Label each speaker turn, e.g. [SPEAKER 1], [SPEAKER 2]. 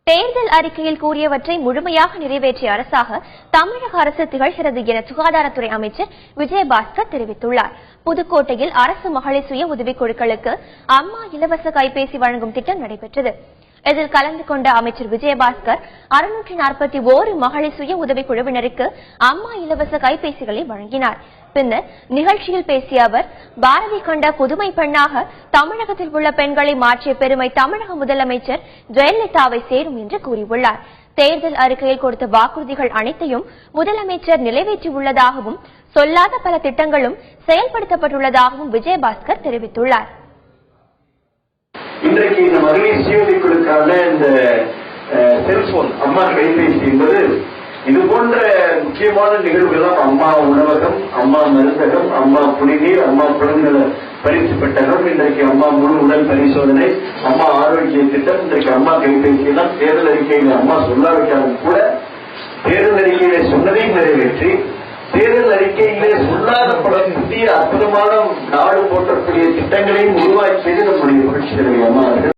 [SPEAKER 1] தேர்தல் அறிக்கையில் கூறியவற்றை முழுமையாக நிறைவேற்றிய அரசாக தமிழக அரசு திகழ்கிறது என சுகாதாரத்துறை அமைச்சர் விஜயபாஸ்கர் தெரிவித்துள்ளார். புதுக்கோட்டையில் அரசு மகளிர் சுய உதவிக் குழுக்களுக்கு அம்மா இலவச கைபேசி வழங்கும் திட்டம் நடைபெற்றது. இதில் கலந்து கொண்ட அமைச்சர் விஜயபாஸ்கர் 641 மகளிர் சுய உதவிக் குழுவினருக்கு அம்மா இலவச கைபேசிகளை வழங்கினார். பின்னர் நிகழ்ச்சியில் பேசிய அவர், பாரதி கண்ட புதுமை பெண்ணாக தமிழகத்தில் உள்ள பெண்களை மாற்றிய பெருமை தமிழக முதலமைச்சர் ஜெயலலிதாவை சேரும் என்று கூறியுள்ளார். தேர்தல் அறிக்கையில் கொடுத்த வாக்குறுதிகள் அனைத்தையும் முதலமைச்சர் நிறைவேற்றியுள்ளதாகவும் சொல்லாத பல திட்டங்களும் செயல்படுத்தப்பட்டுள்ளதாகவும் விஜயபாஸ்கர் தெரிவித்துள்ளார்.
[SPEAKER 2] இன்றைக்கு இந்த மகளிர் சுயஉதவிகளுக்கான இந்த செல்போன் அம்மா கைபேசி என்பது இது போன்ற முக்கியமான நிகழ்வுகள் அம்மா உணவகம், அம்மா மருந்தகம், அம்மா குடிநீர், அம்மா குழந்தைகள் பரிசு பெட்டகம், இன்றைக்கு அம்மா முழு உடல் பரிசோதனை, அம்மா ஆரோக்கிய திட்டம், இன்றைக்கு அம்மா கைபேசி எல்லாம் தேர்தல் அறிக்கையில் அம்மா சொல்லாவிட்டாலும் கூட தேர்தல் அறிக்கையிலே சொன்னதையும் நிறைவேற்றி தேர்தல் அறிக்கையிலே சொல்லாத பல புதிய அற்புதமான நாடு போற்றக்கூடிய திட்டங்களையும் உருவாக்கியது நம்முடைய புரட்சித் தலைவி அம்மா அவர்கள்.